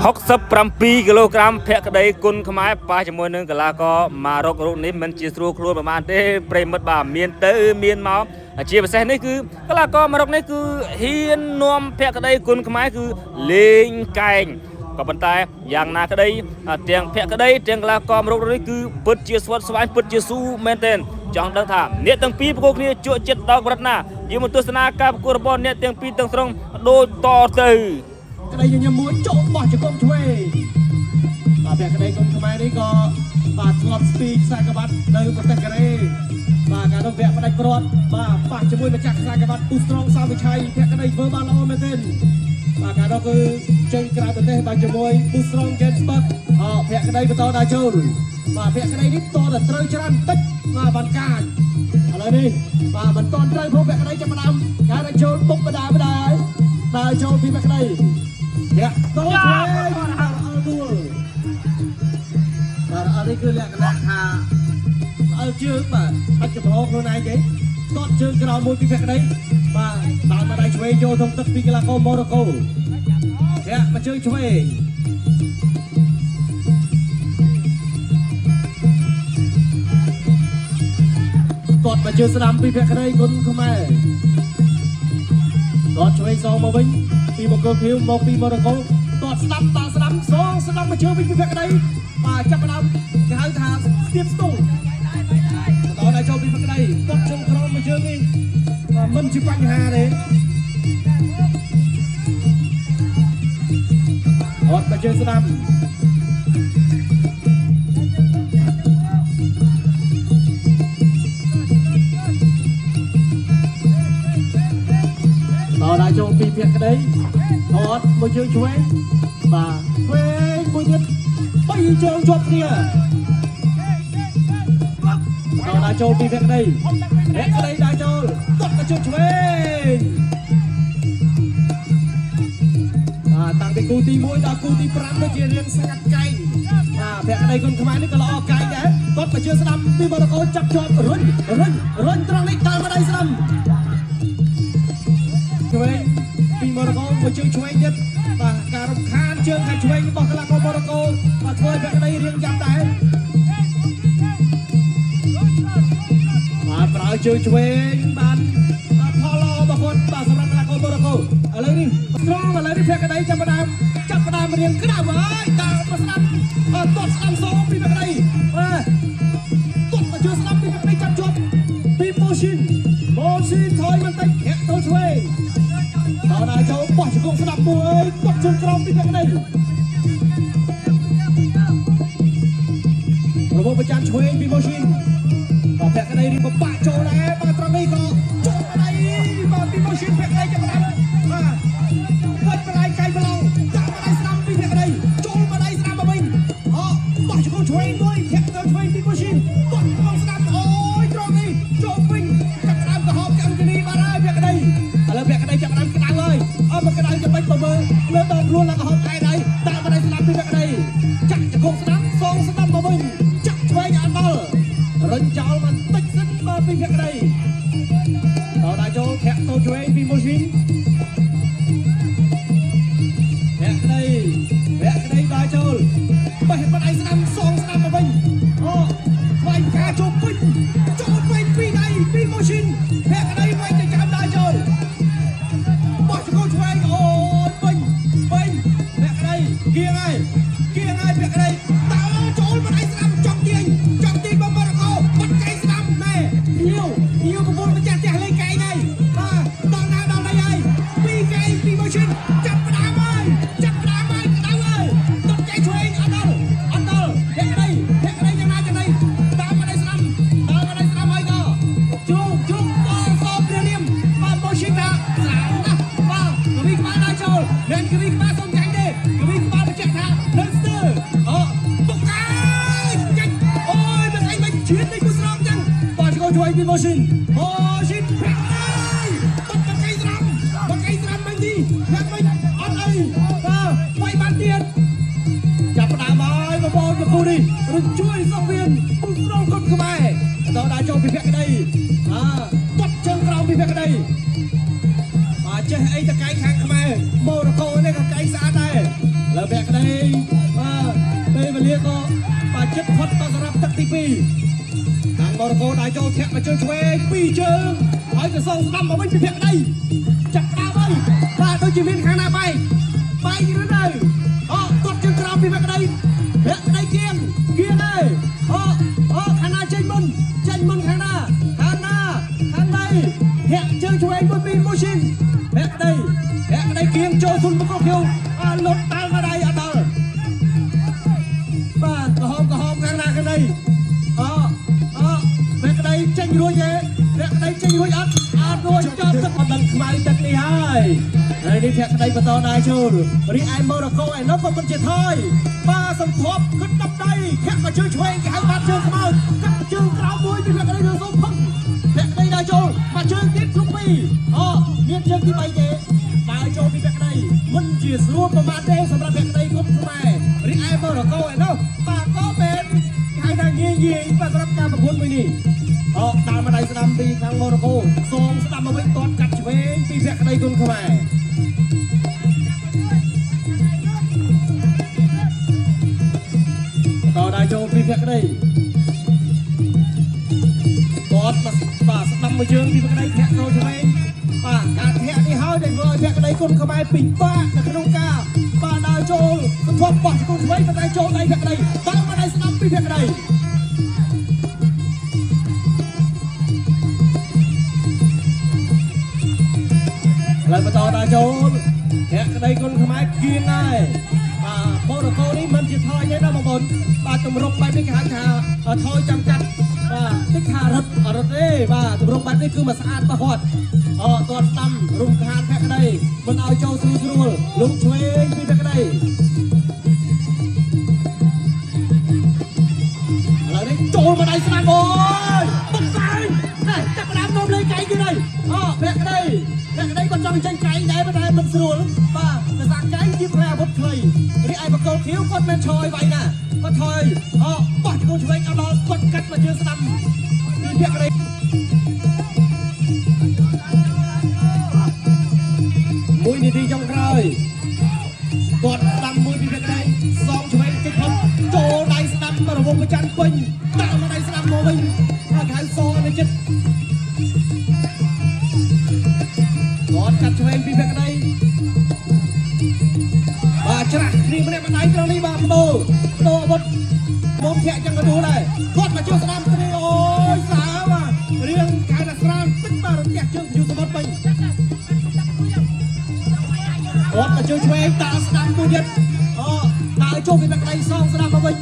67 kg ភក្តីគុណខ្មែរប៉ះជាមួយនឹងកីឡាករម៉ារ៉ុករូបនេះមិនជាស្រួលខ្លួនប្រហែលទេប្រិមិត្តបាទមានទៅមានមកជាពិសេសនេះគឺកីឡាករម៉ារ៉ុកនេះគឺហ៊ាននាំភក្តីគុណខ្មែរគឺលេងកែងក៏ប៉ុន្តែយ៉ាងណាក្តីទាំងភក្តីទាំងកីឡាករម៉ារ៉ុកនេះគឺពិតជាស្វិតស្វាញពិតជាស៊ូមែនទែនចង់ដឹងថាអ្នកទាំងពីរប្រកួតគ្នាជក់ចិត្តដល់កម្រិតណាយើងមកទស្សនាការប្រកួតរបស់អ្នកទាំងពីរទាំងស្រុងដូចតទៅក្តីញញឹមមួយចុះបោះជង្គង់ឆ្វេងបាទភក្តីគុណខ្មែរនេះក៏បាទធ្លាប់ស្ពីខ្សែក្បាត់នៅប្រទេសកូរ៉េបាទការនោះវគ្គផ្ដាច់ព្រាត់បាទប៉ះជាមួយម្ចាស់ខ្សែក្បាត់ពូស្រងសាវិឆ័យភក្តីធ្វើបានល្អមែនទែនបាទការនោះគឺចេញក្រៅប្រទេសបាទជាមួយពូស្រងកេនស្បត់ភក្តីបន្តដើរចូលបាទភក្តីនេះតតែត្រូវច្រើនតិចបាទបានកាចឥឡូវនេះបាទមិនតត្រូវព្រោះភក្តីចាប់ផ្ដើមការដើរចូលបុកបដាដើរចូលពីភក្តីអ្នកតោឆ្វេងដល់អល់ដួលបាទអល់នេះគឺលក្ខណៈថាអល់ជើងបាទបាច់ចំហខ្លួនឯងទេតតជើងក្រោមមួយពីភក្តីបាទដល់មកដៃឆ្វេងចូលធំទឹកពីកីឡាករម៉ូរ៉ូកូអ្នកមកជើងឆ្វេងតតមកជើងស្ដាំពីភក្តីគុណខ្មែរតតឆ្វេងសងមកវិញពីបង្គោលខៀវមកពីម៉ូរ៉ូកូតតស្ដាប់តាស្ដាំសងស្ដាំមកជើងវិញពីភក្តីបាទចាប់ផ្ដើមគេហៅថាស្ទាបស្ទង់តតឲ្យចូលពីភក្តីតតជើងក្រោមមកជើងនេះបាទមិនជាបញ្ហាទេអត់មកជើងស្ដាំដល់ចូលពីភក្តីអត់មួយជើងឆ្វេងបាទឆ្វេងមួយទៀត3ជើងជាប់គ្នាដល់ចូលពីភក្តីដល់ចូលតត់ទៅជើងឆ្វេងបាទតាំងពីគូទី1ដល់គូទី5ដូចជារៀងស្ងាត់កែងបាទភក្តីគុណខ្មែរនេះក៏ល្អកែងដែរតត់ទៅជើងស្ដាំពីម៉ូរ៉ូកូចាប់ជាប់រុញត្រង់នេះដល់មកដៃស្ដាំឆ្វេងពីម៉ូរ៉ូកូមួយជើងឆ្វេងទៀតបាទការរំខានជើងខាងឆ្វេងរបស់កីឡាករម៉ូរ៉ូកូបាទធ្វើឲ្យភក្តីរៀងយ៉ាប់ដែរបាទប្រើជើងឆ្វេងបាទផលល្អរបស់គាត់បាទសម្រាប់កីឡាករម៉ូរ៉ូកូឥឡូវនេះត្រង់ឥឡូវនេះភក្តីចាប់ផ្ដើមរៀងក្តៅហើយតាមមកស្ដាប់តត់ស្ដាំសងពីភក្តីបាទតត់មកជើងស្ដាំពីភក្តីចាប់ជាប់ពីម៉ូស៊ីនថយបន្តិចធាក់ទៅឆ្វេងដល់ចូលបោះជង្គង់ស្ដាប់មួយតត់ជើងក្រោមពីភក្តីរបបប្រចាំឆ្វេងពីម៉ូស៊ីនបាទភក្តីនេះបបាក់ចូលដែរបាទត្រង់នេះក៏ចូលមកដៃបាទពីម៉ូស៊ីនភក្តីចាប់បានបាទវត្តបដៃកៃប្រឡងដាក់មកដៃស្ដាំពីភក្តីចូលមកដៃស្ដាំមកវិញបោះជង្គង់ឆ្វេងមួយធាក់ទៅឆ្វេងពីម៉ូស៊ីនបោះជង្គង់ស្ដាំអូយត្រង់នេះចូលវិញចាប់ផ្ដើមកំហបកម្មគនីបាទហើយភក្តីឥឡូវភក្តីចាប់ផ្ដើមក្តៅហើយមកក្តៅទៅបាច់មើលលើដងខ្លួនឡើងកំហបឯដៃដាក់មកដៃស្ដាំពីភក្តីចាក់ជង្គង់ស្ដាំសងស្ដាំមកវិញចាក់ឆ្វេងអត់ដល់រុញចោលបន្តិចសិនបាទពីភក្តីដល់ចូលធាក់ទៅឆ្វេងពីម៉ូស៊ីនភក្តីដល់ចូលបេះបាត់ឯស្ដាំសងស្ដាំមកវិញវាយការចូលវិញពីដៃពីម៉ូស៊ីនភក្តីវាយទៅចាំដល់ចូលបោះជង្គង់ឆ្វេងអូយវិញភក្តីគៀងហើយភក្តីដល់ចូលមកឯស្ដាំចង់ទាញបងម៉ូរ៉ូកូបាត់កែងស្ដាំណែញៀវប្រពន្ធម្ចាស់ផ្ទះលេងកែងហើយបាទដល់ណាដល់ដៃហើយពីកែងពីម៉ូស៊ីនចាប់ផ្ដើមហើយក្តៅហើយតត់កែងឆ្វេងអត់ដល់ភក្តីយ៉ាងណាដល់មកដៃស្ដាំហើយក៏ជុំដល់សោព្រាលៀមបាទម៉ូស៊ីនថាស្រាំណាស់បាទកវីក្បាលដល់ចូលលេងកវីក្បាលសុំចាញ់ទេកវីក្បាលបញ្ជាក់ថានៅស្ទើបុកកាយចាញ់អូយមិនអីមិនជឿននេះគូស្រោមចឹងបាទចូលជួយពីម៉ូស៊ីនភក្តីតត់បកៃស្រាំមិនទីយ៉ាងមិនអត់អីបាទវាយបានទៀតចាប់ផ្ដើមហើយបងប្អូនគូនេះរំជួយសង្វៀនពុំស្រងគុណខ្មែរដល់ចូលពីភក្តីតត់ជើងក្រោមពីភក្តីបាទចេះអីតកែងខាងខ្មែរម៉ូរ៉ូកូនេះក៏កែងស្អាតដែរឥឡ លើវគ្គក្តីបាទពេលវេលាក៏បាទចិត្តផុតទៅសម្រាប់ទឹកទី2ខាងបរកោដៃចូលធាក់មកជើងឆ្វេង2ជើងហើយក៏សងស្ដាំមកវិញពីវគ្គក្តីចាប់ដើមហើយបាទដូចជាមានខាងណាបែកឬនៅទាត់ជើងក្រោមពីវគ្គក្តីវគ្គក្តីគៀងហើយខាងណាចេញមុនខាងណាធាក់ជើងឆ្វេងមួយពីម៉ូស៊ីនវគ្គក្តីគៀងចូលស៊ុនបកគៀវលុតដល់មកដៃអត់ដល់បាទក្រហមខាងណាខាងនេះវគ្គក្តីចេញរួចទេវគ្គក្តីចេញរួចអត់រួចចប់ទឹកអត់ដឹងខ្មៅទឹកនេះហើយនេះវគ្គក្តីបន្តដែរចូលរីឯម៉ូរ៉ូកូឯនោះក៏មិនជាថយបាទសំធប់គិតដល់ដៃធាក់មកជើងឆ្វេងគេហៅបាត់ជើងខ្មៅកាត់ជើងក្រោមមួយពីវគ្គក្តីទៅសុំផឹកវគ្គក្តីដែរចូលមកជើងទៀតគ្រប់ពីរមានជើងទី3ទេដើរចូលពីវគ្គក្តីមិនជាស្រួលប្រមាណទេសម្រាប់វគ្គក្តីគុំខ្មែររីឯម៉ូរ៉ូកូឯនោះបាទក៏មានហៅថាងាយបាទសម្រាប់ការប្រកួតមួយនេះដើរមកដៃស្ដាំពីខាងម៉ូរ៉ូកូសងស្ដាំមកវិញទាត់កាត់ឆ្វេងពីវគ្គក្តីគុំខ្មែរតដើរចូលពីវគ្គក្តីគាត់បាទស្ដាំមួយជើងពីវគ្គក្តីធាក់ចូលឆ្វេងបាទការធាក់នេះហើយដែលធ្វើឲ្យវគ្គក្តីគុំខ្មែរពិបាកនៅក្នុងការបាទដើរចូលសន្ធាប់បោះគុំឆ្វេងតែចូលដៃវគ្គក្តីដើរមកដៃស្ដាំពីវគ្គក្តីឡើយបន្តដើរចូលវគ្គក្តីគុំខ្មែរគៀងហើយម៉ូរ៉ូកូនេះមិនជាថយទេណាបងប្អូនបាទទម្រង់បែបនេះគេហៅថាថយចាំកាត់បាទតិចថារត់ទេបាទទម្រង់បែបនេះគឺមកស្អាតបោះគាត់ទាត់ស្ដាំរុំខានវគ្គក្តីមិនឲ្យចូលស្រួលលុកឆ្វេងពីវគ្គក្តីឥឡូវនេះចូលមកដៃស្ដាំអូយបុកកាយចាប់ផ្ដើមនោមលេងកៃទៀតហើយវគ្គក្តីគាត់ចង់ចេញកៃដែរប៉ុន្តែមិនស្រួលបាទតែសាក់កៃជាផ្លែអាវុធខ្លីរីឯបកគោលខៀវគាត់មិនឆយវាយណាគាត់ថយបោះចូលឆ្វេងដល់គាត់កាត់មកជើងស្ដាំពីវគ្គក្តី1នាទីចុងក្រោយគាត់ស្ដាំមួយពីវគ្គក្តីសងឆ្វេងគេផុតចូលដៃស្ដាំរវងប្រចាំពេញដាក់មកដៃស្ដាំមកវិញគេហៅសនៅចិត្តគាត់កាត់ឆ្វេងពីវគ្គក្តីបាទច្រាស់គ្នាម្នាក់ម្ដាយត្រង់នេះបាទបដូរអាវុធមុំធាក់ចឹងក៏ដួលដែរគាត់មកជួយស្ដាំគ្នាអូយសាបាទរៀងកៅថាស្រាលទឹកបាទរំទះជើងយូរសមុទ្រពេញគាត់មកជួយឆ្វេងដាក់ស្ដាំមួយទៀតដើរចូលពីវគ្គក្តីសងស្ដាំមកវិញ